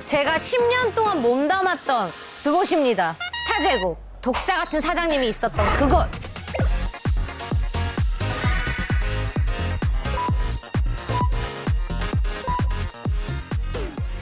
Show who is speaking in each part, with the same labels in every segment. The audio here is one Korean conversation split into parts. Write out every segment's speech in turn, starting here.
Speaker 1: 제가 10년 동안 몸담았던 그곳입니다. 스타제국. 독사 같은 사장님이 있었던 그곳.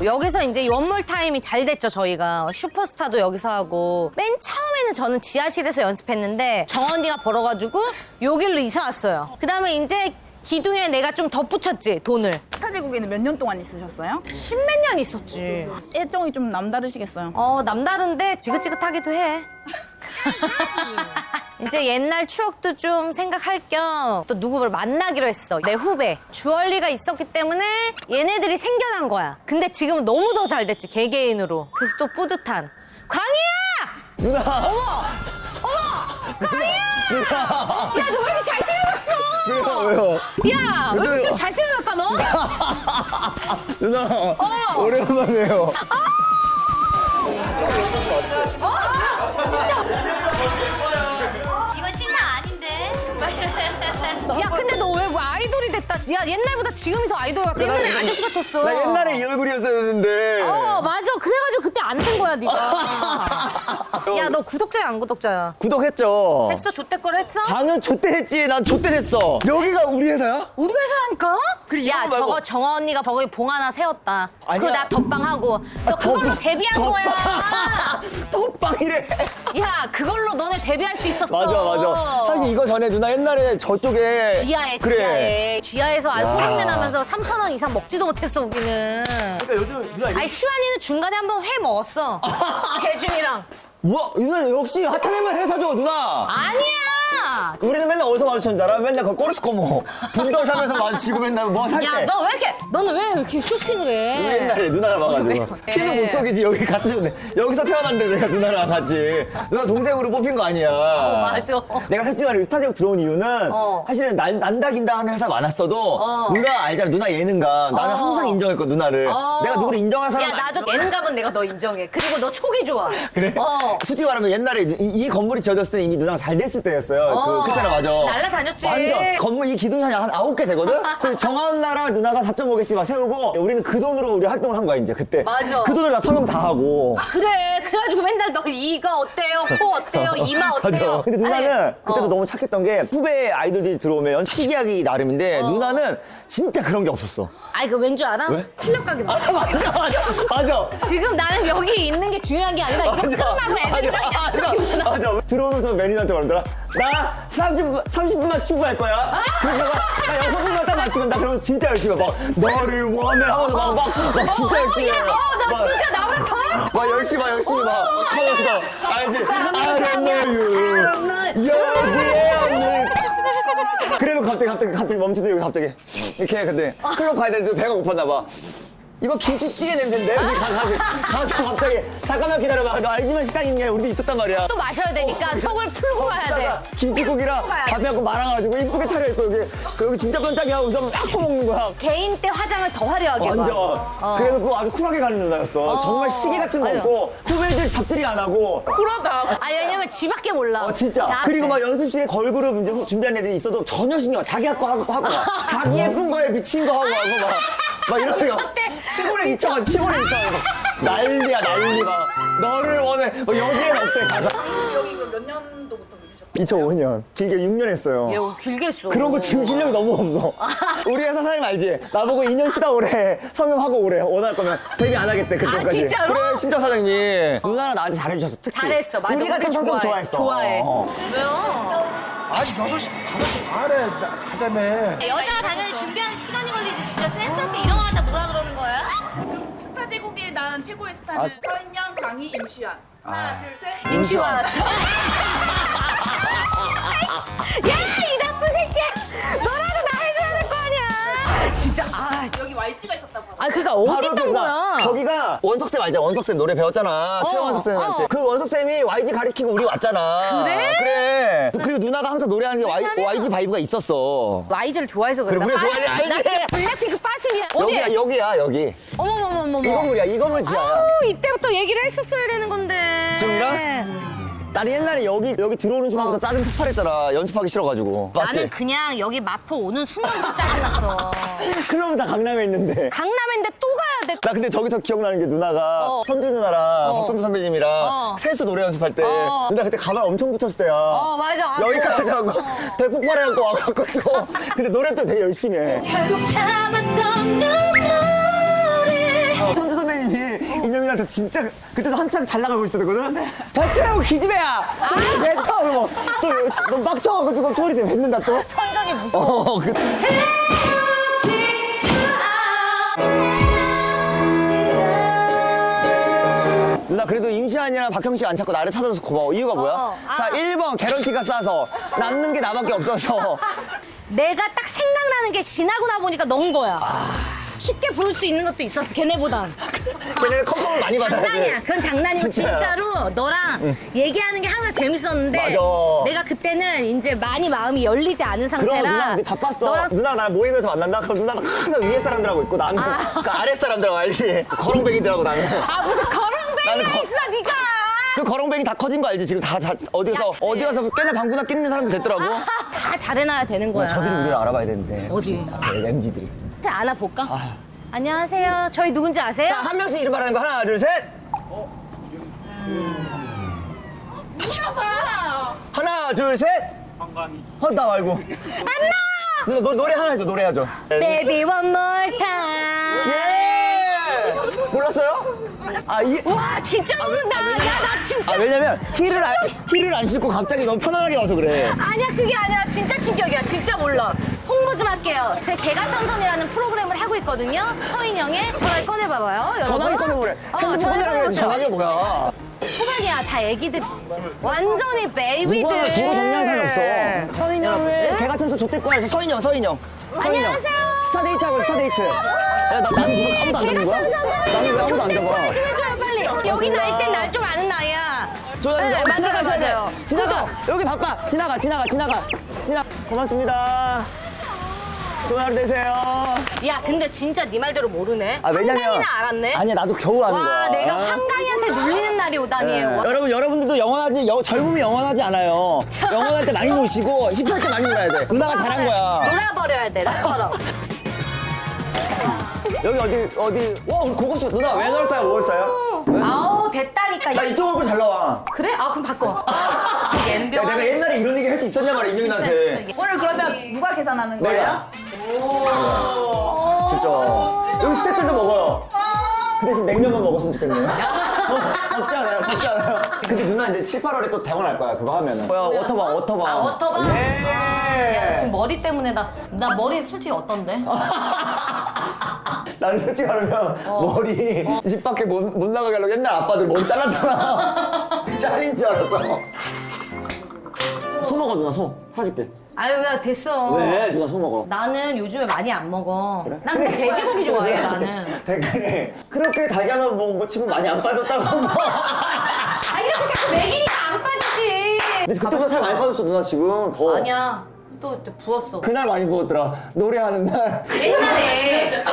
Speaker 1: 여기서 이제 원몰 타임이 잘 됐죠, 저희가. 슈퍼스타도 여기서 하고. 맨 처음에는 저는 지하실에서 연습했는데 정언니가 벌어가지고 여길로 이사 왔어요. 그 다음에 이제 기둥에 내가 좀 덧붙였지, 돈을.
Speaker 2: 스타제국에는 몇 년 동안 있으셨어요?
Speaker 1: 십몇 년 있었지.
Speaker 2: 일정이 좀 남다르시겠어요?
Speaker 1: 남다른데 지긋지긋하기도 해. 이제 옛날 추억도 좀 생각할 겸 또 누구를 만나기로 했어. 내 후배. 주얼리가 있었기 때문에 얘네들이 생겨난 거야. 근데 지금은 너무 더 잘 됐지, 개개인으로. 그래서 또 뿌듯한. 광희야!
Speaker 3: 누나!
Speaker 1: 광희야! 야, 너 왜 이렇게 잘생겼어?
Speaker 3: 왜요?
Speaker 1: 야, 왜 이렇게 좀 잘생겼다, 너?
Speaker 3: 누나! 오래간만이에요.
Speaker 1: 이건 신나 아닌데? 야, 근데 너 왜 아이돌이 됐다? 야, 옛날보다 지금이 더 아이돌 같아. 옛날에 아저씨 같았어.
Speaker 3: 나 옛날에 이 얼굴이었었는데.
Speaker 1: 맞아. 그래가지고 그때 안 된 거야, 네가. 야, 너 구독자야, 안 구독자야?
Speaker 3: 구독했죠?
Speaker 1: 했어? 좆대걸 했어?
Speaker 3: 나는 좆대 했지. 난 좆대 됐어. 여기가 우리 회사야?
Speaker 1: 우리 회사라니까?
Speaker 3: 그래,
Speaker 1: 야,
Speaker 3: 이거 말고.
Speaker 1: 저거 정아 언니가 거기 봉 하나 세웠다.
Speaker 3: 아니야.
Speaker 1: 그리고 나 덧방하고. 너 그걸로 데뷔한 거야.
Speaker 3: 덕방이래.
Speaker 1: 야, 그걸로 너네 데뷔할 수 있었어.
Speaker 3: 맞아. 사실 이거 전에 누나 옛날에 저쪽에.
Speaker 1: 지하에,
Speaker 3: 그래.
Speaker 1: 지하에서
Speaker 3: 야.
Speaker 1: 알코올냄새 나면서 3,000원 이상 먹지도 못했어, 우리는.
Speaker 3: 그러니까 요즘 누나
Speaker 1: 아니, 시완이는 중간에 한번 회 먹었어. 재준이랑.
Speaker 3: 뭐야? 누나 역시 핫하면 회사죠, 누나.
Speaker 1: 아니야!
Speaker 3: 우리는 맨날 어디서 마주쳤는 줄 알아? 맨날 그 꼬르스코모 분동샵에서 마주치고 맨날 뭐 살 때.
Speaker 1: 야, 너 왜 이렇게, 너는 왜 이렇게 쇼핑을 해?
Speaker 3: 우리 옛날에 누나를 봐가지고
Speaker 1: 왜?
Speaker 3: 피는 못 속이지. 여기 같은 여기서 태어났는데 내가 누나랑 같이 누나 동생으로 뽑힌 거 아니야.
Speaker 1: 맞아.
Speaker 3: 내가 솔직히 말해 스타디오 들어온 이유는 사실은 난다긴다 하는 회사 많았어도 누나 알잖아. 누나 예능감 나는 항상 인정했고 누나를 내가 누구를 인정한 사람
Speaker 1: 야, 나도 예능감은 내가 너 인정해. 그리고 너 촉이 좋아.
Speaker 3: 그래? 솔직히 말하면 옛날에 이 건물이 지어졌을 때 이미 누나가 잘 됐을 때였어요. 그잖아, 맞아.
Speaker 1: 날라다녔지.
Speaker 3: 완전 건물 이 기둥이 한 9개 되거든? 근데 정한나랑 누나가 4.5개씩 막 세우고 우리는 그 돈으로 우리 활동을 한 거야, 이제 그때.
Speaker 1: 맞아.
Speaker 3: 그 돈으로 나 성형 다 하고.
Speaker 1: 그래. 그래가지고 맨날 너 이가 어때요? 코 어때요? 이마 어때요?
Speaker 3: 맞아. 근데 누나는
Speaker 1: 아니,
Speaker 3: 그때도 너무 착했던 게 후배 아이돌들이 들어오면 시기하기 나름인데 누나는 진짜 그런 게 없었어.
Speaker 1: 아니, 그 왠 줄 알아?
Speaker 3: 왜?
Speaker 1: 클럽 가기 맞아.
Speaker 3: 맞아.
Speaker 1: 지금 나는 여기 있는 게 중요한 게 아니라 이거 끝나고 애들이랑 약속이구나.
Speaker 3: 맞아. 들어오면서 매니저한테 말하더라. 나 30분만 추구할 거야. 그래서 나 6분만 딱 맞추면 나 그러면 진짜 열심히 해. 막 너를 원해 하면서 막 진짜 열심히 해.
Speaker 1: 나 진짜 나 같아.
Speaker 3: 막 열심히 하면서 알지? I don't know you. 여기에 없는. 그래도 갑자기 멈추더니 여기 갑자기 이렇게 근데 클럽 가야 되는데 배가 고팠나 봐. 이거 김치찌개 냄새인데? 가서 갑자기 잠깐만 기다려봐. 너 알지만 식당 있냐? 우리도 있었단 말이야.
Speaker 1: 또 마셔야 되니까 속을 풀고 가야 돼.
Speaker 3: 김치국이랑 밥에 갖고 말아가지고 이쁘게 차려입고 여기 진짜 깜짝이야 하면서 막 퍼먹는 거야.
Speaker 1: 개인 때 화장을 더 화려하게
Speaker 3: 완전.
Speaker 1: 봐.
Speaker 3: 그래서 그거 아주 쿨하게 가는 누나였어. 정말 시계 같은 거
Speaker 1: 맞아.
Speaker 3: 없고 후배들 잡들이 안 하고.
Speaker 2: 쿨하다.
Speaker 1: 아니, 왜냐면 지밖에 몰라.
Speaker 3: 진짜.
Speaker 1: 나한테.
Speaker 3: 그리고 막 연습실에 걸그룹 이제 준비한 애들이 있어도 전혀 신경 자기 거 하고 막. 자기 예쁜 거에 미친 거 하고 막 이런 거. 시골에 미쳐가지고 난리야 난리 막. 너를 원해. 여기엔 어때 가사.
Speaker 2: 여기 그럼 몇 년도부터 계셨어요?
Speaker 3: 2005년 길게 6년 했어요.
Speaker 1: 얘 길게 했어.
Speaker 3: 그런 거 지금 실력이 너무 없어. 우리 회사 사장님 알지? 나보고 2년 쉬다 오래. 성형하고 오래. 원할 거면 데뷔 안 하겠대 그때까지.
Speaker 1: 진짜로?
Speaker 3: 그래 신장 사장님. 누나랑 나한테 잘해주셨어 특히.
Speaker 1: 잘했어. 맞아.
Speaker 3: 우리 같은 성격 좋아했어.
Speaker 1: 좋아해.
Speaker 3: 어.
Speaker 1: 왜요?
Speaker 4: 아직 5시 반에 가자며.
Speaker 1: 여자가 당연히 준비하는 시간이 걸리지. 진짜 센스 없게 이런 거 갖다 뭐라 그러는 거야?
Speaker 2: 스타제국에 낳은 최고의 스타는 서인양, 강희, 임시완. 하나, 둘, 셋.
Speaker 1: 임시완. 야, 이 나쁜 새끼야. 너라도 나 해줘야 될 거 아니야. 진짜.
Speaker 2: 여기 YG가 있었다고 하고.
Speaker 1: 그러니까 어디
Speaker 3: 바로
Speaker 1: 있던 거야?
Speaker 3: 거기가 원석쌤 알잖아. 원석쌤 노래 배웠잖아. 최원석 쌤한테. 그 원석쌤이 YG 가리키고 우리 왔잖아.
Speaker 1: 그래?
Speaker 3: 그래. 그리고 누나가 항상 노래하는 게 YG 바이브가 있었어.
Speaker 1: YG를 좋아해서
Speaker 3: 그래,
Speaker 1: 그런다.
Speaker 3: 우리 좋아해,
Speaker 1: 나
Speaker 3: 알지?
Speaker 1: 블랙핑크 빠순이야. 어디야?
Speaker 3: 여기야 여기.
Speaker 1: 어머머머머머.
Speaker 3: 이 건물이야. 이 건물 지하야.
Speaker 1: 아우, 이때부터 얘기를 했었어야 되는 건데.
Speaker 3: 지금이랑? 나는 옛날에 여기 들어오는 순간부터 짜증 폭발했잖아. 연습하기 싫어가지고. 맞지?
Speaker 1: 나는 그냥 여기 마포 오는 순간부터 짜증났어.
Speaker 3: 클럽은 다 강남에 있는데.
Speaker 1: 강남인데 또 가야 돼.
Speaker 3: 나 나 근데 저기서 기억나는 게 누나가 선주 누나랑 박선주 선배님이랑 셋이서 노래 연습할 때 누나 그때 가방 엄청 붙었을 때야.
Speaker 1: 맞아.
Speaker 3: 여기까지 하고 대폭발해갖고 와갖고 근데 노래 또 되게 열심히 해.
Speaker 5: 결국 참았던 눈물이
Speaker 3: 선주 선배님이 인형이한테 진짜 그때도 한참 잘 나가고 있었거든. 뱉으라고 기집애야. 소리 뱉어. 그러고 또너 빡쳐가지고 소리 좀 뱉는다 또.
Speaker 1: 천정이 무서워.
Speaker 3: 누나 그래도 임시완이랑 박형식 안 찾고 나를 찾아줘서 고마워. 이유가 뭐야? 자 1번 개런티가 싸서 남는 게 나밖에 없어서.
Speaker 1: 내가 딱 생각나는 게 지나고 나 보니까 넣은 거야. 쉽게 부를 수 있는 것도 있었어, 걔네보단.
Speaker 3: 걔네는 컴펌을 많이 받아야 돼.
Speaker 1: 장난이야. 그건 장난이고
Speaker 3: 진짜야.
Speaker 1: 진짜로 너랑 얘기하는 게 항상 재밌었는데
Speaker 3: 맞아.
Speaker 1: 내가 그때는 이제 많이 마음이 열리지 않은 상태라
Speaker 3: 그럼 누나 근데 바빴어.
Speaker 1: 너랑
Speaker 3: 누나랑 나랑 모임에서 만난다? 그럼 누나는 항상 위에 사람들하고 있고 나는 그 아래 사람들하고 알지? 거렁뱅이들하고 나는.
Speaker 1: 무슨 거렁뱅이가
Speaker 3: 나는
Speaker 1: 있어, 네가.
Speaker 3: 그 거렁뱅이 다 커진 거 알지? 지금 다 어디 가서 깨나 방구나 끼는 사람들 됐더라고.
Speaker 1: 다 잘해놔야 되는 거야.
Speaker 3: 저들이 우리를 알아봐야 되는데.
Speaker 1: 어디?
Speaker 3: MZ들이.
Speaker 1: 안아볼까? 안녕하세요. 저희 누군지 아세요?
Speaker 3: 자, 한 명씩 이름 말하는 거 하나, 둘, 셋.
Speaker 2: 봐봐.
Speaker 3: 하나, 둘, 셋.
Speaker 4: 한강이.
Speaker 3: 나 말고.
Speaker 1: 안 나와!
Speaker 3: 누나 노래 하나 해줘, 노래 해줘.
Speaker 1: Baby one more time.
Speaker 3: 예! 몰랐어요?
Speaker 1: 와, 진짜 모른다. 야, 나 진짜.
Speaker 3: 왜냐면 힐을 안 신고 갑자기 너무 편안하게 와서 그래.
Speaker 1: 아니야, 그게 아니라 진짜 충격이야. 진짜 몰라. 홍보 좀 할게요. 제 개가천선이라는 프로그램을 하고 있거든요. 서인영의 전화기 꺼내봐봐요. 여러분.
Speaker 3: 전화기 꺼내보래. 핸드폰 꺼내라고 해야지 전화기 뭐야.
Speaker 1: 초반이야, 다 애기들. 완전히 베이비들.
Speaker 3: 누가 도로 정리한 사람이 없어. 서인영의 개가천서 좆대꾸야. 서인영.
Speaker 1: 안녕하세요.
Speaker 3: 스타데이트 하고 스타데이트. 야, 나는 누가 아무도 안 잡는 거야? 나는 왜 아무도 안 잡아?
Speaker 1: 좀 해줘요, 빨리. 여기 나이 땐 날 좀 아는 나이야.
Speaker 3: 네, 지나가셔야
Speaker 1: 맞아요.
Speaker 3: 돼. 지나가. 여기 바빠. 지나가. 고맙습니다. 좋은 하루 되세요.
Speaker 1: 야, 근데 진짜 네 말대로 모르네.
Speaker 3: 왜냐면
Speaker 1: 한강이나 알았네.
Speaker 3: 아니야, 나도 겨우 아는 거야.
Speaker 1: 와, 내가 한강이한테 눌리는 날이 오다니. 와.
Speaker 3: 여러분들도 젊음이 영원하지 않아요. 영원할 때 많이 노시고 힙할 때 많이 놀아야 돼. 누나가 잘한 거야.
Speaker 1: 놀아버려야 돼, 나처럼.
Speaker 3: 여기 어디? 와, 고급스 누나 왜 넣었어요? 5월사요?
Speaker 1: 아우, 됐다니까.
Speaker 3: 나 이쪽 얼굴 잘 나와.
Speaker 1: 그래? 그럼 바꿔.
Speaker 3: 야,
Speaker 1: 엠병.
Speaker 3: 내가 옛날에 이런 얘기 할 수 있었냐 말이야, 인형이한테.
Speaker 2: 오늘 그러면 누가 계산하는 거예요?
Speaker 3: 진짜. 여기 스태프들도 먹어요. 그 대신 냉면만 먹었으면 좋겠네요. 덥지 않아요? 근데 누나 이제 7, 8월에 또 대박 날 거야, 그거 하면은. 뭐야, 워터밤.
Speaker 1: 워터밤?
Speaker 3: 예.
Speaker 1: 야, 지금 머리 때문에 나 머리 솔직히 어떤데?
Speaker 3: 나는 솔직히 말하면 머리 집 밖에 못 나가게 하려고 옛날 아빠들 머리 잘랐잖아. 잘린 줄 알았어. 소 먹어, 누나, 소. 사줄게.
Speaker 1: 아유, 야, 됐어.
Speaker 3: 왜? 누나 소 먹어.
Speaker 1: 나는 요즘에 많이 안 먹어.
Speaker 3: 그래?
Speaker 1: 난 근데 돼지고기 좋아해, 나는.
Speaker 3: 댓글에 그렇게 달걀만 먹은 거 치고 많이 안 빠졌다고.
Speaker 1: 아니, 이렇게 자꾸 먹이니까 안 빠지지.
Speaker 3: 근데 그때보다 살 많이 빠졌어, 누나 지금. 더.
Speaker 1: 아니야. 또 부었어.
Speaker 3: 그날 많이 부었더라. 노래하는 날.
Speaker 1: 옛날에.
Speaker 3: 쳤어.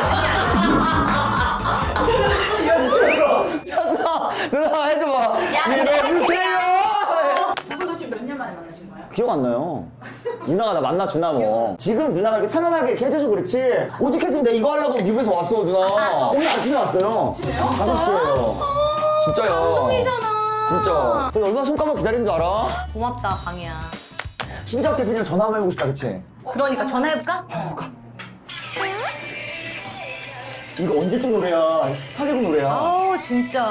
Speaker 3: 누나 해줘봐.
Speaker 1: 야,
Speaker 3: 믿어주세요.
Speaker 2: 두 분도 지금 몇 년 만에 만나신 거예요?
Speaker 3: 기억 안 나요. 누나가 나 만나주나 뭐. 지금 누나가 이렇게 편안하게 이렇게 해줘서 그렇지. 오죽했으면 내가 이거 하려고 미국에서 왔어, 누나. 오늘 아침에 왔어요. 5시에요. 진짜요.
Speaker 1: 감동이잖아.
Speaker 3: 진짜. 근데 얼마나 손가락 기다린 줄 알아?
Speaker 1: 고맙다, 강이야.
Speaker 3: 신작 대표님 전화 한번 해보고 싶다, 그치?
Speaker 1: 그러니까 전화해볼까?
Speaker 3: 가. 이거 언제쯤 노래야? 사제국 노래야.
Speaker 1: 아우, 진짜.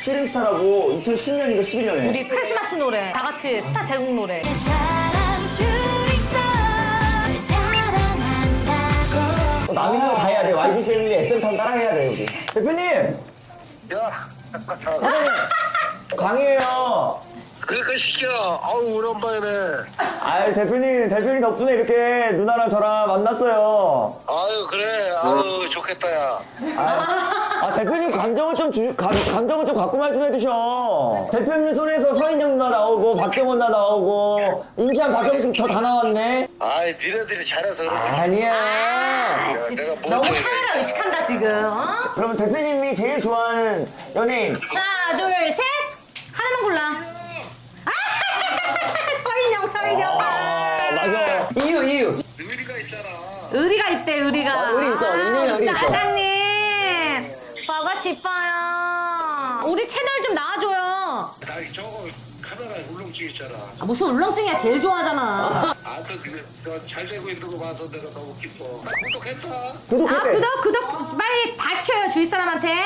Speaker 3: 슈링스타라고 2010년인가 11년에.
Speaker 1: 우리 크리스마스 노래. 다 같이 스타 제국 노래.
Speaker 5: 사랑 주있어 사랑한다고
Speaker 3: 남이 하는 거 다 해야 돼. YG 패밀리 SM 타운 따라해야 돼, 여기. 대표님!
Speaker 6: 야,
Speaker 3: 사장님! 강이에요.
Speaker 6: 그러니까 시켜. 아우 오랜만이네.
Speaker 3: 아유, 대표님 덕분에 이렇게 누나랑 저랑 만났어요.
Speaker 6: 아유 그래. 아유 좋겠다 야.
Speaker 3: 대표님 감정을 좀 갖고 말씀해 주셔. 대표님 손에서 서인영 누나 나오고, 박경원 누나 나오고, 임시한 박경식 저 다 나왔네.
Speaker 6: 아이 니네들이 잘해서 그래.
Speaker 3: 아니야.
Speaker 6: 야, 내가 뭐
Speaker 1: 너무 카메라 의식한다, 지금. 어?
Speaker 3: 그러면 대표님이 제일 좋아하는 연예인.
Speaker 1: 하나, 둘, 셋. 하나만 골라. 서인영.
Speaker 3: 맞아. 이유.
Speaker 6: 의리가 있잖아.
Speaker 1: 의리가 있대, 의리가.
Speaker 3: 의리 있죠. 인형이랑 의리 있어.
Speaker 1: 사장님. 싶어요. 우리 채널 좀 나와줘요.
Speaker 6: 나 저거 카메라에 울렁증 있잖아.
Speaker 1: 아, 무슨 울렁증이야. 제일 좋아하잖아.
Speaker 6: 너잘 되고 있는 거 봐서 내가 너무 기뻐. 나 구독했다.
Speaker 3: 구독했대.
Speaker 1: 구독 빨리 다 시켜요. 주위 사람한테.
Speaker 6: 야,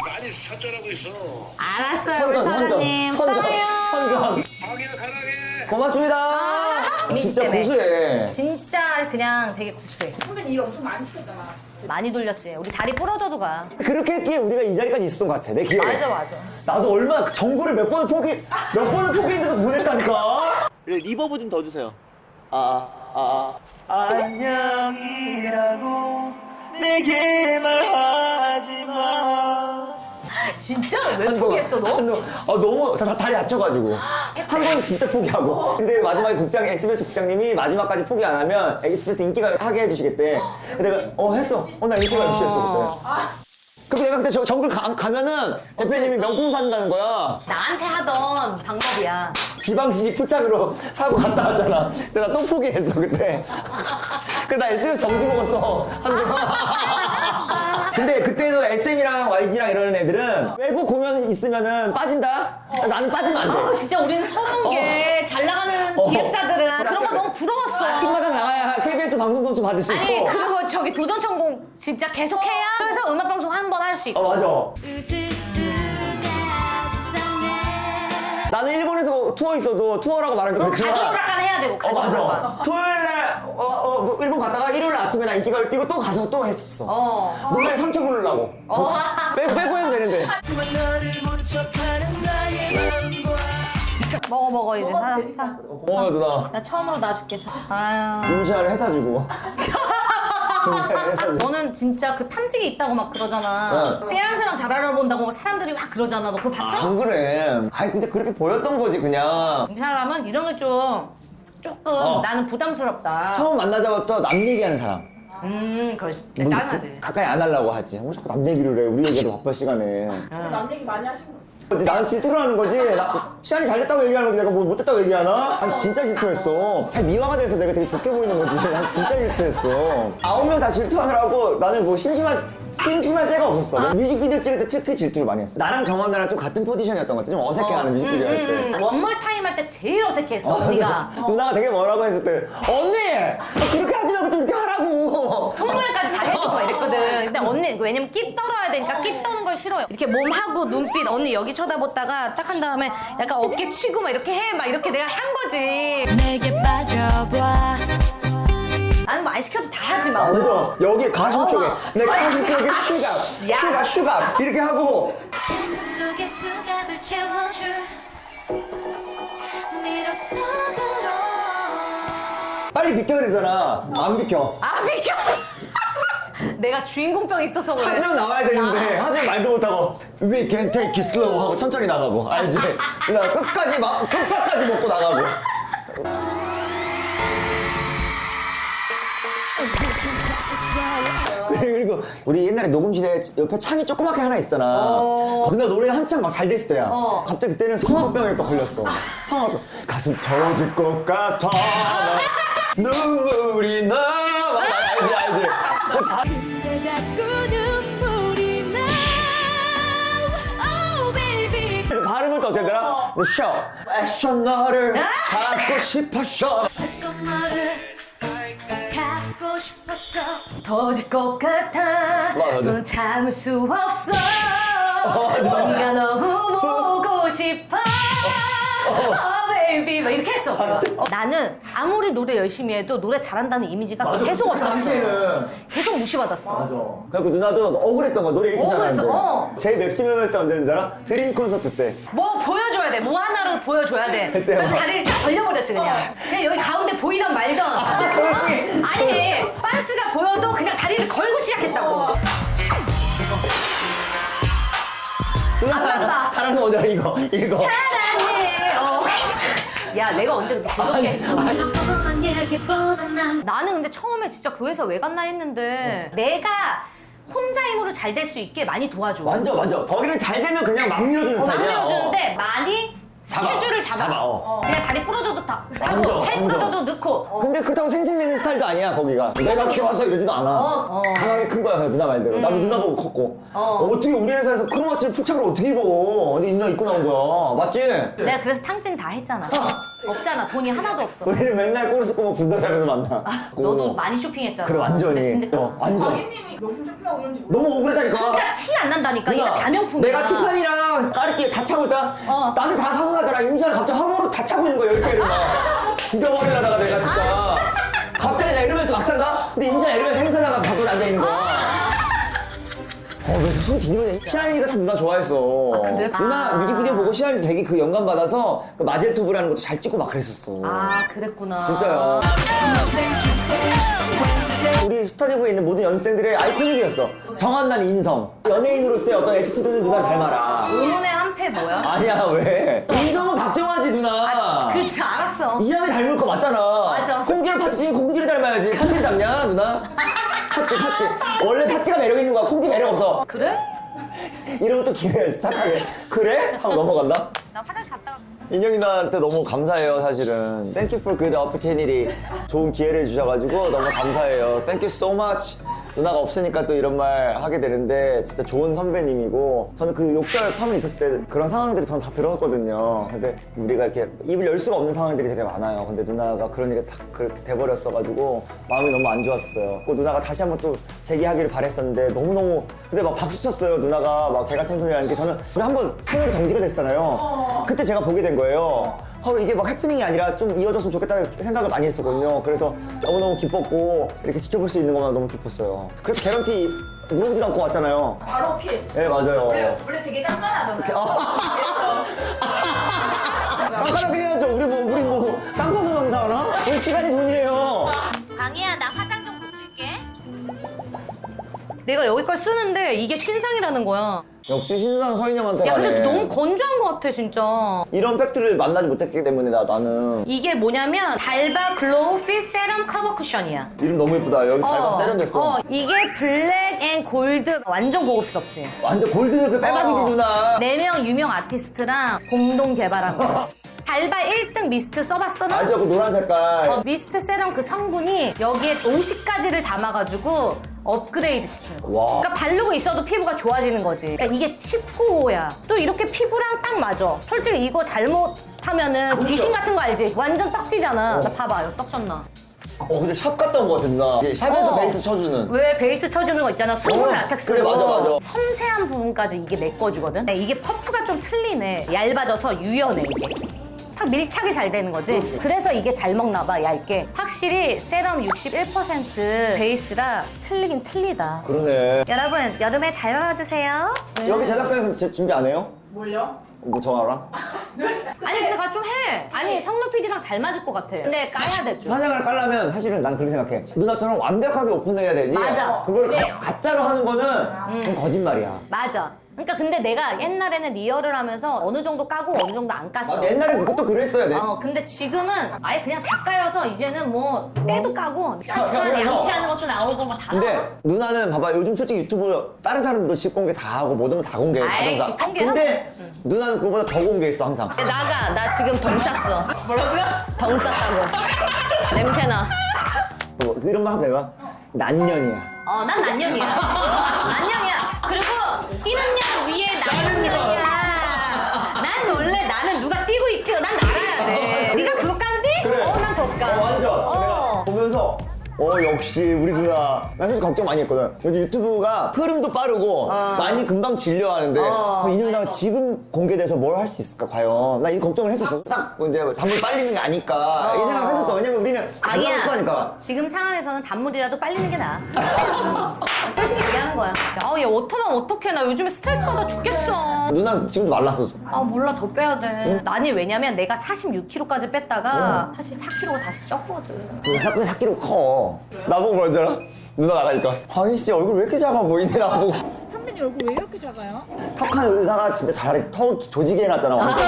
Speaker 6: 많이 선전하고 있어.
Speaker 1: 알았어요. 우리 사장님.
Speaker 3: 선전.
Speaker 6: 방이야 가라게.
Speaker 3: 고맙습니다. 진짜
Speaker 1: 때문에.
Speaker 3: 고수해.
Speaker 1: 진짜 그냥 되게 구수해.
Speaker 2: 선배님 일 엄청 많이 시켰잖아.
Speaker 1: 많이 돌렸지. 우리 다리 부러져도 가.
Speaker 3: 그렇게 했기에 우리가 이 자리까지 있었던 것 같아. 내 기억에.
Speaker 1: 맞아.
Speaker 3: 나도 얼마나 그 정보를 몇 번을 포기했는데도 보냈다니까. 리버브 좀 더 주세요. 안녕이라고 내게 말하지 마.
Speaker 1: 진짜? 왜 포기했어 너?
Speaker 3: 너무 다리 다쳐가지고 한 번 진짜 포기하고. 근데 마지막에 SBS 국장님이 마지막까지 포기 안 하면 SBS 인기가 하게 해주시겠대. 근데 내가 했어. 나 인기가 유시했어 그때. 근데 내가 그때 정글 가면은 대표님이 명품 산다는 거야.
Speaker 1: 나한테 하던 방법이야.
Speaker 3: 지방지기 풀장으로 사고 갔다 왔잖아. 근데 나 또 포기했어 그때. 그래 나 SBS 정지 먹었어 한동안. 근데 그때도 SM이랑 YG랑 이러는 애들은 외국 공연 있으면은 빠진다? 나는 빠지면 안 돼.
Speaker 1: 진짜 우리는 서러운 게 잘 나가는 기획사들은 그런 거 너무 부러웠어.
Speaker 3: 아침마당 나가야 KBS 방송돈 좀 받을 수 있고.
Speaker 1: 아니 그리고 저기 도전천공 진짜 계속해야 그래서 음악방송 한 번 할 수 있고.
Speaker 3: 맞아.
Speaker 5: 웃을 수가 없었네.
Speaker 3: 나는 일본에서 투어 있어도 투어라고 말하기 그렇지만.
Speaker 1: 가족오락관 해야 되고 가족오락관.
Speaker 3: 맞아. 토요일날 일본 갔다가 일요일 아침에 나 인기가 뛰고 또 가서 또 했었어. 노래 3초 부르려고. 빼고 해도 되는데.
Speaker 1: 먹어 이제 하나 자.
Speaker 3: 누나.
Speaker 1: 나 처음으로 놔줄게. 아유.
Speaker 3: 임시완을 해사주고.
Speaker 1: 너는 진짜 그 탐지기 있다고 막 그러잖아. 세안세랑 잘 알아본다고 막 사람들이 막 그러잖아. 너 그거 봤어?
Speaker 3: 안 그래. 아니 근데 그렇게 보였던 거지 그냥.
Speaker 1: 이 사람은 이런 게 좀 조금 나는 부담스럽다.
Speaker 3: 처음 만나자마자 남 얘기하는 사람.
Speaker 1: 그거 진짜 짠하지.
Speaker 3: 가까이 안 하려고 하지. 왜 자꾸 남 얘기를 해. 우리 얘기도 바쁠 시간에.
Speaker 2: 남 얘기 많이 하시는 거.
Speaker 3: 나는 질투를 하는 거지. 시안이 잘 됐다고 얘기하는 거지. 내가 뭐 못됐다고 얘기하나? 아니 진짜 질투했어. 아니 미화가 돼서 내가 되게 좋게 보이는 거지. 난 진짜 질투했어. 9명 다 질투하느라고 나는 뭐 심심할 새가 없었어. 뮤직비디오 찍을 때 특히 질투를 많이 했어. 나랑 정원나랑 좀 같은 포지션이었던 것 같아. 좀 어색해하는 뮤직비디오 할 때.
Speaker 1: 원몰 타임 할 때 제일 어색했어 언니가.
Speaker 3: 누나가 되게 뭐라고 했을 때 언니! 그렇게 하지 말고 좀 이렇게 하라고.
Speaker 1: 통보회까지 다 해주고 막 이랬거든. 근데 언니 왜냐면 끼 떨어야 되니까 끼 떠는 걸 싫어요. 이렇게 몸하고 눈빛 언니 여기 쳐다보다가 딱 한 다음에 약간 어깨 치고 막 이렇게 해. 막 이렇게 내가 한 거지.
Speaker 5: 내게 빠져봐.
Speaker 1: 나는 뭐 안 시켜도 다 하지 마.
Speaker 3: 먼저 여기 가슴 쪽에 내 가슴 쪽에
Speaker 1: 야.
Speaker 3: 슈가 이렇게 하고
Speaker 5: 가슴 속에 수갑을 채워줄 미로속으로.
Speaker 3: 빨리 비켜야 되잖아. 안 비켜.
Speaker 1: 아 비켜. 내가 주인공병 있어서 그래.
Speaker 3: 하지만 나와야 되는데 하지만 말도 못하고 We can take it slow 하고 천천히 나가고 알지? 그냥 끝까지 먹고 나가고. 그리고 우리 옛날에 녹음실에 옆에 창이 조그맣게 하나 있었잖아. 누나 노래 한창 막 잘 됐을 때야. 갑자기 그때는 성화병에 또 걸렸어. 성화병. 가슴 터질 것 같아. 눈물이 나. 알지?
Speaker 5: 근데 자꾸 눈물이 나. Oh baby.
Speaker 3: 발음은 또 어떻게 되더라? 쇼. 액션 너를 갖고 싶었어.
Speaker 5: 다시 너를 갖고 싶었어.
Speaker 1: 터질 것 같아.
Speaker 3: 맞아.
Speaker 1: 넌 참을 수 없어. 네가 너무 보고 싶어. baby 막 이렇게 했어. 나는 아무리 노래 열심히 해도 노래 잘한다는 이미지가 계속 없었어.
Speaker 3: 당시에는.
Speaker 1: 계속 무시받았어.
Speaker 3: 그래갖고 누나도 억울했던 거야. 노래 이렇게
Speaker 1: 억울했어,
Speaker 3: 잘하는데. 제일 맥시멈했을 때 언제인지 알아? 드림 콘서트 때.
Speaker 1: 뭐 보여줘야 돼. 뭐 하나로 보여줘야 돼.
Speaker 3: 그때
Speaker 1: 그래서
Speaker 3: 막-
Speaker 1: 다리를 쫙 벌려버렸지 그냥. 그냥 여기 가운데 보이던 말던. 아니 빤스가 보여도 그냥 다리를 걸고 시작했다고.
Speaker 3: 누나 잘한 거 뭐냐 이거.
Speaker 1: 사랑해. 야 내가 언제 그렇게 부족했어.
Speaker 5: 평범한 얘기보다 난
Speaker 1: 나는 근데 처음에 진짜 그 회사 왜 갔나 했는데 내가 혼자 힘으로 잘 될 수 있게 많이 도와줘.
Speaker 3: 완전. 거기는 잘 되면 그냥 막 밀어주는
Speaker 1: 막
Speaker 3: 스타일이야.
Speaker 1: 밀어주는데 많이 스케줄을 잡아. 그냥 다리 부러져도 다
Speaker 3: 완전,
Speaker 1: 팔
Speaker 3: 완전.
Speaker 1: 부러져도 넣고.
Speaker 3: 근데 그렇다고 생생내는 스타일도 아니야 거기가. 내가 키워서 이러지도 않아. 강하게 큰 거야 그냥 누나 말대로. 나도 누나 보고 컸고. 어떻게 우리 회사에서 크로마치를 풀착을 어떻게 입어? 어디 누나 입고 나온 거야. 맞지?
Speaker 1: 내가 그래서 탕진 다 했잖아. 없잖아. 돈이 하나도 없어.
Speaker 3: 우리는 맨날 꼬르스 꼬고 분다자면서 만나.
Speaker 1: 너도 많이 쇼핑했잖아.
Speaker 3: 그래 완전히.
Speaker 1: 근데
Speaker 3: 완전.
Speaker 2: 광희님이 명품 쇼핑하고 이런지 몰라.
Speaker 3: 너무 억울하다니까.
Speaker 1: 그러니까 티 안 난다니까. 이거 다 명품이야.
Speaker 3: 내가 티파니랑 까르띠에 다 차고 있다. 나는 다 사서 가더라. 임시완 갑자기 항으로 다 차고 있는 거야 10개를 막. 죽여버리려다가 내가 진짜. 갑자기 나 이러면서 막 산다? 근데 임시완 이러면서 행사다가 갖고 앉아있는 거야. 그래서 손 뒤집어내. 시안이가 참 누나 좋아했어.
Speaker 1: 아, 그래?
Speaker 3: 누나 뮤직비디오 보고 시안이도 되게 그 영감 받아서 그 마젤토브라는 것도 잘 찍고 막 그랬었어.
Speaker 1: 아, 그랬구나.
Speaker 3: 진짜요. 우리 스타디오에 있는 모든 연습생들의 아이코닉이었어. 정한난 인성. 연예인으로서의 어떤 애티튜드는 누나를 닮아라.
Speaker 1: 의문의 한패 뭐야?
Speaker 3: 아니야 왜? 인성은 박정화지 누나.
Speaker 1: 그치, 알았어.
Speaker 3: 이하게 닮을 거 맞잖아.
Speaker 1: 맞아.
Speaker 3: 콩지를 파치 중에 콩지를 닮아야지. 파치를 닮냐 누나? 파치. 원래 파치가 매력 있는 거야. 콩지 매력 없어.
Speaker 1: 그래?
Speaker 3: 이러면 또 기회야 착하게. 그래? 하고 넘어간다.
Speaker 1: 나 화장실 갔다가.
Speaker 3: 인영이 누나한테 너무 감사해요 사실은. Thank you for good opportunity. 좋은 기회를 주셔가지고 너무 감사해요. Thank you so much. 누나가 없으니까 또 이런 말 하게 되는데 진짜 좋은 선배님이고 저는 그 욕설 파문이 있었을 때 그런 상황들이 저는 다 들었거든요. 근데 우리가 이렇게 입을 열 수가 없는 상황들이 되게 많아요. 근데 누나가 그런 일이 딱 그렇게 돼버렸어가지고 마음이 너무 안 좋았어요. 그 누나가 다시 한번 또 재기하기를 바랬었는데 너무너무 근데 막 박수 쳤어요. 누나가 막 개가천선이라는 게 저는 우리 한번 채널이 정지가 됐잖아요. 그때 제가 보게 된 거예요. 이게 막 해프닝이 아니라 좀 이어졌으면 좋겠다는 생각을 많이 했었거든요. 그래서 너무너무 기뻤고 이렇게 지켜볼 수 있는 것만 너무 기뻤어요. 그래서 개런티 물어보지도 않고 왔잖아요.
Speaker 2: 바로 피했어.
Speaker 3: 네 맞아요.
Speaker 2: 원래 되게 깐깐하잖아요.
Speaker 3: 깜깜하게 해야죠. 우리 뭐 깜빡도 영상하나? 우리 시간이 돈이에요.
Speaker 1: 강희야, 나 화장 좀 고칠게. 내가 여기 걸 쓰는데 이게 신상이라는 거야.
Speaker 3: 역시 신상 서인영한테
Speaker 1: 야, 근데
Speaker 3: 가네.
Speaker 1: 너무 건조한 것 같아, 진짜.
Speaker 3: 이런 팩트를 만나지 못했기 때문에 나는
Speaker 1: 이게 뭐냐면 달바 글로우 핏 세럼 커버 쿠션이야.
Speaker 3: 이름 너무 예쁘다. 여기 달바 세련됐어.
Speaker 1: 이게 블랙 앤 골드 완전 고급스럽지.
Speaker 3: 완전 골드 빼박이지 누나.
Speaker 1: 4명 유명 아티스트랑 공동 개발한 거. 달바 1등 미스트 써봤어? 너?
Speaker 3: 알죠? 그 노란 색깔.
Speaker 1: 미스트 세럼 그 성분이 여기에 50가지를 담아가지고 업그레이드 시키는 거.
Speaker 3: 와.
Speaker 1: 그러니까 바르고 있어도 피부가 좋아지는 거지. 그러니까 이게 칩코어야. 또 이렇게 피부랑 딱 맞아. 솔직히 이거 잘못하면은 귀신 같은 거 알지? 완전 떡지잖아. 나 봐봐, 이거 떡졌나?
Speaker 3: 근데 샵 갔다 온 거 같아 누나. 이제 샵에서
Speaker 1: 어.
Speaker 3: 베이스 쳐주는.
Speaker 1: 왜 베이스 쳐주는 거 있잖아. 소울 라텍스로.
Speaker 3: 그래, 맞아.
Speaker 1: 섬세한 부분까지 이게 메꿔주거든. 근데 이게 퍼프가 좀 틀리네. 얇아져서 유연해 이게. 딱 밀착이 잘 되는 거지. 그래서 이게 잘 먹나 봐, 얇게. 확실히 세럼 61% 베이스라 틀리긴 틀리다.
Speaker 3: 그러네.
Speaker 1: 여러분, 여름에 잘 받으세요.
Speaker 3: 여기 제작사에서 준비 안 해요?
Speaker 2: 뭘요?
Speaker 3: 뭐 정아랑?
Speaker 1: 아니, 근데 나 좀 해. 아니, 성로 PD랑 잘 맞을 것 같아. 근데 까야 돼, 좀.
Speaker 3: 사장을 깔려면 사실은 난 그렇게 생각해. 누나처럼 완벽하게 오픈을 해야 되지.
Speaker 1: 맞아.
Speaker 3: 그걸 가짜로 하는 거는 그건 거짓말이야.
Speaker 1: 맞아. 그러니까 근데 내가 옛날에는 리얼을 하면서 어느 정도 까고 어느 정도 안 깠어.
Speaker 3: 옛날에 그것도 그랬어야 돼.
Speaker 1: 근데 지금은 아예 그냥 다 까여서 이제는 뭐 때도 까고 하지만 양치하는 것도 나오고 뭐 다.
Speaker 3: 근데 누나는 봐봐 요즘 솔직히 유튜브 다른 사람들도 집 공개 다 하고 모든 거 다 공개해.
Speaker 1: 아이,
Speaker 3: 다
Speaker 1: 집 공개야?
Speaker 3: 근데 누나는 그거보다 더 공개했어 항상.
Speaker 1: 나가. 나 지금 덩 쌌어.
Speaker 2: 뭐라고요?
Speaker 1: 덩 쌌다고. 냄새나.
Speaker 3: 뭐, 이런 말 하면 내가 난년이야.
Speaker 1: 난 난년이야. 난년이야. 그리고 뛰는 년 위에 난년이야. 난 원래 나는 누가 뛰고 있지? 난 알아야 돼. 네가 그거 깐디?
Speaker 3: 그래.
Speaker 1: 난 더 까.
Speaker 3: 완전. 내가 보면서 역시 우리 누나. 난 사실 걱정 많이 했거든. 요즘 유튜브가 흐름도 빠르고 많이 금방 질려하는데 이 누나가 지금 공개돼서 뭘 할 수 있을까 과연. 나 이 걱정을 했었어. 싹 이제 단물 빨리는 게 아닐까 이 생각을 했었어. 왜냐면 우리는
Speaker 1: 아니야.
Speaker 3: 하니까.
Speaker 1: 지금 상황에서는 단물이라도 빨리는 게 나아. 솔직히 얘기하는 거야. 얘 옷하면 어떡해. 나 요즘에 스트레스 받아 죽겠어.
Speaker 3: 누나 지금도 말랐어.
Speaker 1: 몰라. 더 빼야 돼. 아니, 왜냐면 내가 46kg까지 뺐다가 사실 4kg가 다시 쪘거든.
Speaker 3: 그 4kg 커. 나보고 뭐랬더라? 누나 나가니까 광희 씨 얼굴 왜 이렇게 작아 보이니 나보고.
Speaker 2: 선배님 얼굴 왜 이렇게 작아요?
Speaker 3: 턱한 의사가 진짜 잘해. 턱 조지게 해놨잖아 완전.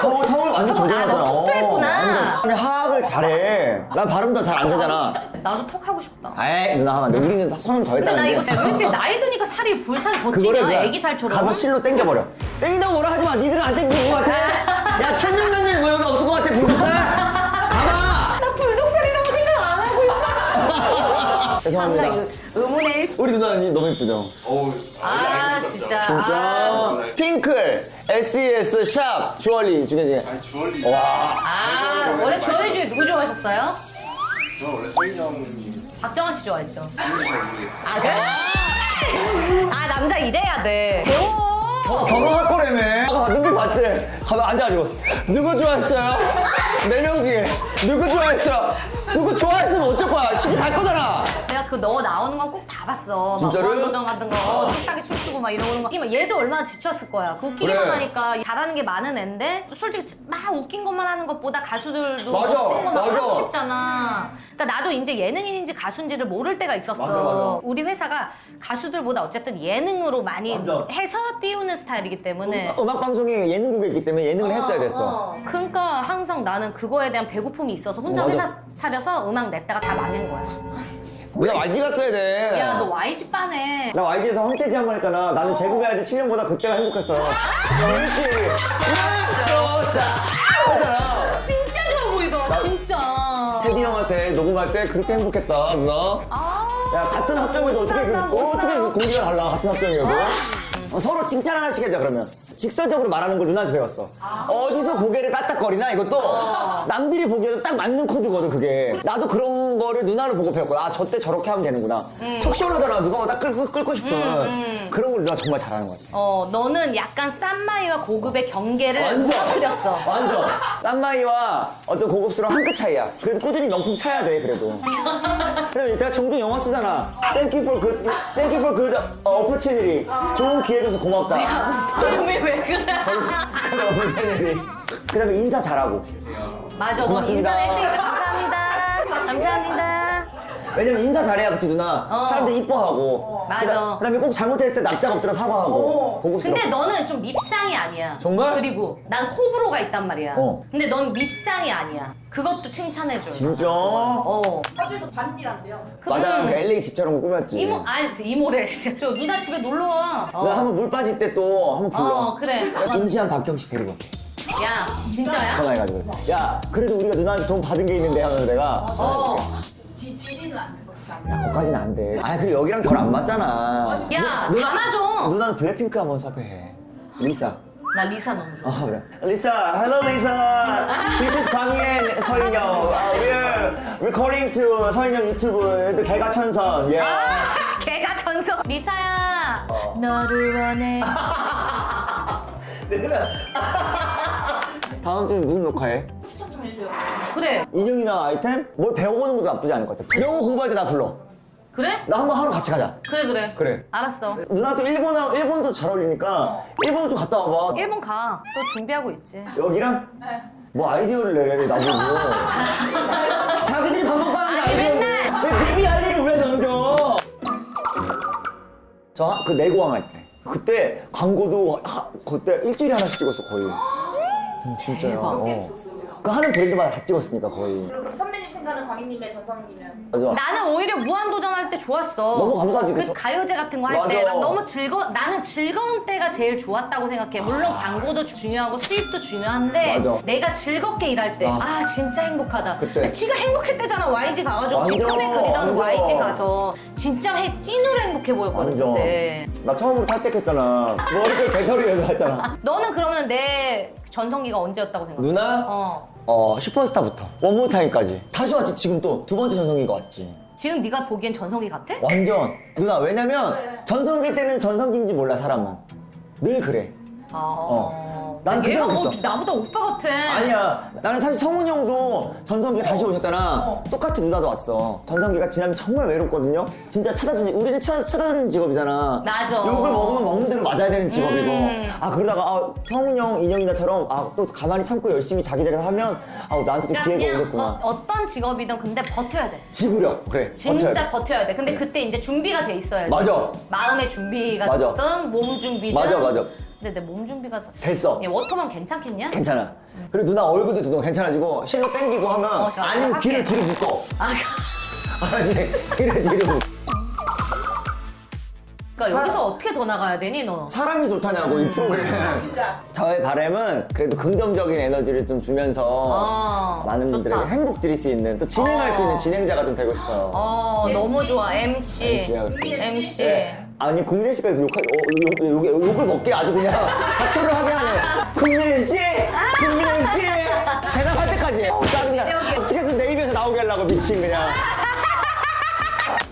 Speaker 1: 턱을
Speaker 3: 턱을 완전 조지게 해놨잖아.
Speaker 1: 너 턱도 했구나.
Speaker 3: 완전. 하악을 잘해. 난 발음도 잘 안 세잖아.
Speaker 1: 나도 턱 하고 싶다.
Speaker 3: 에이 누나 하면 안 돼. 우리는 선을 더
Speaker 1: 근데 나
Speaker 3: 했다는
Speaker 1: 이거
Speaker 3: 게.
Speaker 1: 왜 이렇게 나이 드니까 살이 볼살이 더
Speaker 3: 그거를
Speaker 1: 찌냐?
Speaker 3: 그냥
Speaker 1: 애기 살처럼.
Speaker 3: 가서 실로 땡겨버려. 땡긴다고 뭐라 하지 마. 니들은 안 땡기는 것 같아. 야, 천년만년 뭐 여기 없을 것 같아, 불국살? 가봐!
Speaker 1: 나 불독살이라고 생각 안 하고 있어.
Speaker 3: 죄송합니다.
Speaker 1: 의문의
Speaker 3: 우리 누나는 너무 예쁘죠?
Speaker 1: 아 진짜.
Speaker 3: 진짜. 핑클, SES, 샵, 주얼리 중에.
Speaker 6: 주얼리.
Speaker 3: 와.
Speaker 1: 아 원래 주얼리 중에 누구 좋아하셨어요?
Speaker 6: 저는 원래 서인 형님
Speaker 1: 박정환 씨 좋아했죠.
Speaker 6: 잘 모르겠어요.
Speaker 1: 아 그래? 아 남자 이래야 돼.
Speaker 3: 결혼할 거라며. 아까 눈빛 봤지? 가만 앉아가지고. 누구 좋아했어요? 4명 중에. 누구 좋아했어요? 누구 좋아했으면 어쩔 거야? 시집 갈 거잖아.
Speaker 1: 내가 그 너 나오는 건 꼭 다 봤어.
Speaker 3: 진짜로?
Speaker 1: 막 무한도전 같은 거, 뚝딱이 춤추고 막 이러는 거. 얘도 얼마나 지쳤을 거야. 그 웃기기만
Speaker 3: 그래.
Speaker 1: 하니까 잘하는 게 많은 앤데 솔직히 막 웃긴 것만 하는 것보다 가수들도
Speaker 3: 맞아,
Speaker 1: 멋진 것만
Speaker 3: 맞아.
Speaker 1: 하고 싶잖아. 그러니까 나도 이제 예능인인지 가수인지를 모를 때가 있었어.
Speaker 3: 맞아.
Speaker 1: 우리 회사가 가수들보다 어쨌든 예능으로 많이
Speaker 3: 맞아.
Speaker 1: 해서 띄우는 스타일이기 때문에.
Speaker 3: 음악 방송이 예능국에 있기 때문에 예능을 했어야 됐어.
Speaker 1: 그러니까 항상 나는 그거에 대한 배고픔이 있어서 혼자
Speaker 3: 맞아.
Speaker 1: 회사 차려서 음악 냈다가 다 망한 거야.
Speaker 3: 누나 YG 갔어야 돼.
Speaker 1: 야, 너 YG 빠네.
Speaker 3: 나 YG에서 홈페이지 한 번 했잖아. 나는 제국해야지 7년보다 그때가 행복했어. 일주일이. 했잖아.
Speaker 1: 진짜 좋아 보이더라, 진짜.
Speaker 3: 테디 형한테 녹음할 때 그렇게 행복했다, 누나.
Speaker 1: 아,
Speaker 3: 야, 같은 합정에도 어떻게 그 공기가 달라, 같은 합정이어도. 서로 칭찬 하나씩 하자, 그러면. 직설적으로 말하는 걸 누나한테 배웠어. 어디서 고개를 까딱거리나 이것도 남들이 보기에도 딱 맞는 코드거든, 그게. 나도 그런 거를 누나를 보고 배웠거든. 아, 저 때 저렇게 하면 되는구나. 속 시원하잖아. 누가 딱 끌고 싶은. 그런 걸 누나 정말 잘하는 것 같아.
Speaker 1: 너는 약간 싼마이와 고급의 경계를
Speaker 3: 완전.
Speaker 1: 떨어뜨렸어.
Speaker 3: 완전. 싼마이와 어떤 고급스러운 한 끗 차이야. 그래도 꾸준히 명품 차야 돼, 그래도. 그래서 내가 종종 영어 쓰잖아. Thank you for good opportunity. 좋은 기회 줘서 고맙다.
Speaker 1: 왜 그래?
Speaker 3: good opportunity. 그 다음에 인사 잘하고.
Speaker 1: 맞아, 너
Speaker 3: 고맙습니다.
Speaker 1: 인사를 했으니까 감사합니다. 감사합니다.
Speaker 3: 왜냐면 인사 잘해야 그치 누나. 사람들이 이뻐하고.
Speaker 1: 맞아.
Speaker 3: 그다음에 꼭 잘못했을 때 납작 엎드려 사과하고. 고급스럽고.
Speaker 1: 근데 너는 좀 밉상이 아니야.
Speaker 3: 정말?
Speaker 1: 그리고 난 호불호가 있단 말이야.
Speaker 3: 어.
Speaker 1: 근데 넌 밉상이 아니야. 그것도 칭찬해줘.
Speaker 3: 진짜?
Speaker 2: 파주에서 반일한대요.
Speaker 3: 맞아. 그 LA 집처럼 꾸몄지.
Speaker 1: 이모래. 저 누나 집에 놀러 와.
Speaker 3: 나 한번 물 빠질 때 또 한번 불러.
Speaker 1: 그래.
Speaker 3: 임시한 박경씨 데리고 올게.
Speaker 1: 야, 진짜야?
Speaker 3: 전화해가지고. 야, 그래도 우리가 누나한테 돈 받은 게 있는데 하면서 내가.
Speaker 2: 지리는 안 돼.
Speaker 3: 야, 거기까지는 안 돼. 아, 그리고 여기랑 결 안 맞잖아.
Speaker 1: 야,
Speaker 3: 누나-
Speaker 1: 감아줘.
Speaker 3: 누나는 블랙핑크 한번 섭외해. 리사.
Speaker 1: 나 리사 너무 좋아.
Speaker 3: 그래. 리사, hello 리사. This is 광희 and 서인영. We're recording to 서인영 유튜브 개가천선. Yeah.
Speaker 1: 걔가 전성. 리사야, 너를 원해.
Speaker 3: 다음 주에 무슨 녹화해?
Speaker 2: 추천 좀 해주세요.
Speaker 1: 그래,
Speaker 3: 인형이나 아이템? 뭘 배워보는 것도 나쁘지 않을 것 같아. 영어 공부할 때 나 불러.
Speaker 1: 그래?
Speaker 3: 나 한번 하러 같이 가자.
Speaker 1: 그래.
Speaker 3: 그래.
Speaker 1: 알았어.
Speaker 3: 누나 또 일본도 잘 어울리니까 일본 좀 갔다 와봐.
Speaker 1: 일본 가. 또 준비하고 있지.
Speaker 3: 여기랑? 뭐 아이디어를 내래 나보고. 자기들이 방송 가는데
Speaker 1: 아니,
Speaker 3: 아이디어. 왜 비비 할 일을 왜 넘겨? 저 그 내고왕 할 때. 그때 광고도 그때 일주일에 하나씩 찍었어 거의. 진짜요. 그 하는 브랜드마다 다 찍었으니까 거의.
Speaker 2: 그리고 선배님 생각은 광희님의 전성기는
Speaker 3: 맞아.
Speaker 1: 나는 오히려 무한도전 할 때 좋았어.
Speaker 3: 너무 감사하지,
Speaker 1: 그
Speaker 3: 그쵸?
Speaker 1: 가요제 같은 거 할
Speaker 3: 맞아.
Speaker 1: 때 난 너무 나는 즐거운 때가 제일 좋았다고 생각해. 물론 광고도 중요하고 수입도 중요한데
Speaker 3: 맞아.
Speaker 1: 내가 즐겁게 일할 때 진짜 행복하다.
Speaker 3: 그때.
Speaker 1: 근데 지가 행복했대잖아. YG 가가지고
Speaker 3: 완전,
Speaker 1: 찌꺼리 그리던
Speaker 3: 완전.
Speaker 1: YG 가서 진짜 찐으로 행복해 보였거든
Speaker 3: 완전.
Speaker 1: 그때.
Speaker 3: 나 처음으로 탈색했잖아. 머리를 개털이에도 했잖아.
Speaker 1: 너는 그러면 내 전성기가 언제였다고 생각해?
Speaker 3: 누나? 슈퍼스타부터 원모타임까지 다시 왔지. 지금 또 두 번째 전성기가 왔지.
Speaker 1: 지금 네가 보기엔 전성기 같아?
Speaker 3: 완전. 누나 왜냐면 전성기 때는 전성기인지 몰라 사람은. 늘 그래. 난 그
Speaker 1: 얘가
Speaker 3: 생각 있어.
Speaker 1: 나보다 오빠 같아.
Speaker 3: 아니야. 나는 사실 성훈이 형도 전성기가 다시 오셨잖아. 똑같은 누나도 왔어. 전성기가 지나면 정말 외롭거든요. 진짜 우리는 찾아주는 직업이잖아.
Speaker 1: 맞아.
Speaker 3: 욕을 먹으면 먹는 대로 맞아야 되는 직업이고. 그러다가 성훈이 형, 인형이나처럼 또 가만히 참고 열심히 자기들이 하면 나한테 또 기회가
Speaker 1: 그냥
Speaker 3: 오겠구나.
Speaker 1: 어떤 직업이든 근데 버텨야 돼.
Speaker 3: 지구력. 그래. 버텨야 돼.
Speaker 1: 진짜 버텨야 돼. 근데 그때 이제 준비가 돼 있어야지.
Speaker 3: 맞아.
Speaker 1: 마음의 준비가
Speaker 3: 맞아.
Speaker 1: 됐든 몸 준비든.
Speaker 3: 맞아.
Speaker 1: 근데 내 몸 준비가
Speaker 3: 됐어.
Speaker 1: 얘 워터만 괜찮겠냐?
Speaker 3: 괜찮아. 그리고 누나 얼굴도 좀 괜찮아지고 실로 땡기고 하면 아니면
Speaker 1: 할게.
Speaker 3: 귀를 뒤로 묶어.
Speaker 1: 아,
Speaker 3: 아니 귀를 뒤로 묶어.
Speaker 1: 그러니까 여기서 어떻게 더 나가야 되니 너?
Speaker 3: 사람이 좋다냐고 이 프로그램.
Speaker 2: 진짜.
Speaker 3: 저의 바람은 그래도 긍정적인 에너지를 좀 주면서 많은 분들에게
Speaker 1: 좋다.
Speaker 3: 행복 드릴 수 있는 또 진행할 수 있는 진행자가 좀 되고 싶어요.
Speaker 1: 너무 좋아 MC.
Speaker 3: 하고 있습니다.
Speaker 1: MC.
Speaker 3: 네. 아니 국내 씨까지 욕을 먹게 아주 그냥 사초를 하게 하네. 국내 MC, 국내 MC 대답할 때까지. 짜증나. 어떻게 해서 내 입에서 나오게 하려고 미친 그냥.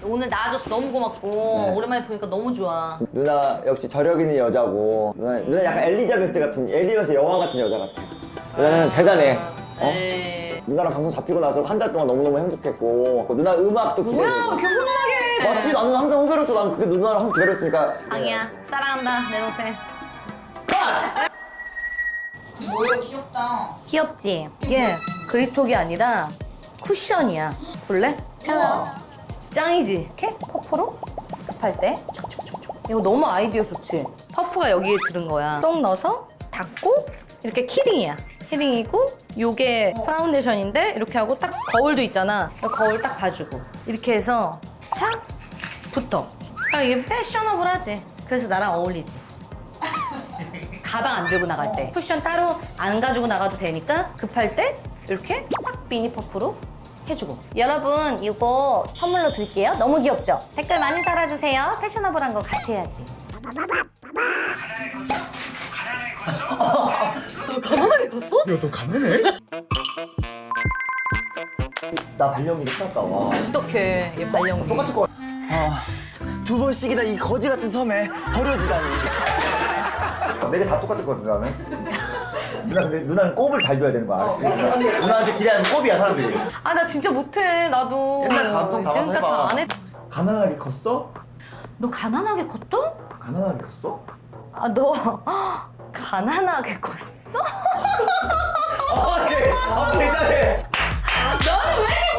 Speaker 1: 오늘 나와줘서 너무 고맙고
Speaker 3: 네.
Speaker 1: 오랜만에 보니까 너무 좋아.
Speaker 3: 누나 역시 저력 있는 여자고 누나 약간 엘리자베스 같은 엘리자베스 여왕 같은 여자 같아. 누나는 대단해.
Speaker 1: 네.
Speaker 3: 누나랑 방송 잡히고 나서 한 달 동안 너무너무 행복했고 그 누나 음악도
Speaker 1: 뭐야
Speaker 3: 기대되고.
Speaker 1: 이렇게 훈훈하게 해.
Speaker 3: 맞지? 나는 항상 후배로서 나는 그게 누나랑 항상 기다렸으니까.
Speaker 1: 강이야 사랑한다 내 동생.
Speaker 2: 뭐야 귀엽다.
Speaker 1: 귀엽지? 얘 그립톡이 아니라 쿠션이야. 볼래? 짱이지? 이렇게 퍼프로 급할 때 촉촉촉촉. 이거 너무 아이디어 좋지? 퍼프가 여기에 들은 거야. 똥 넣어서 닦고 이렇게 키링이야. 키링이고 요게 파운데이션인데 이렇게 하고 딱 거울도 있잖아. 거울 딱 봐주고 이렇게 해서 탁 붙어. 이게 패셔너블하지. 그래서 나랑 어울리지. 가방 안 들고 나갈 때 쿠션 따로 안 가지고 나가도 되니까 급할 때 이렇게 딱 미니 퍼프로 해주고. 여러분 이거 선물로 드릴게요. 너무 귀엽죠? 댓글 많이 달아주세요. 패셔너블한 거 같이 해야지. 가난하게 컸어?
Speaker 4: 야, 너 가면해?
Speaker 3: 나 발령기 쌌다 와.
Speaker 1: 어떡해 얘 발령기.
Speaker 3: 똑같을 것 같아. 두 번씩이나 이 거지 같은 섬에 버려지다니. 내게 다 똑같을 것 같아 나는. 누나 근데 누나는 꼽을 잘 줘야 되는 거 알지? 누나한테 기대하는 꼽이야 사람들이.
Speaker 1: 아 나 진짜 못해 나도.
Speaker 3: 옛날 감성 담아서
Speaker 1: 그러니까
Speaker 3: 해봐.
Speaker 1: 다안 해.
Speaker 3: 가난하게 컸어?
Speaker 1: 너 가난하게 컸어?
Speaker 3: 가난하게 컸어?
Speaker 1: 아 너 가난하게 컸어?
Speaker 3: 대단해.
Speaker 1: 너는 왜 이렇게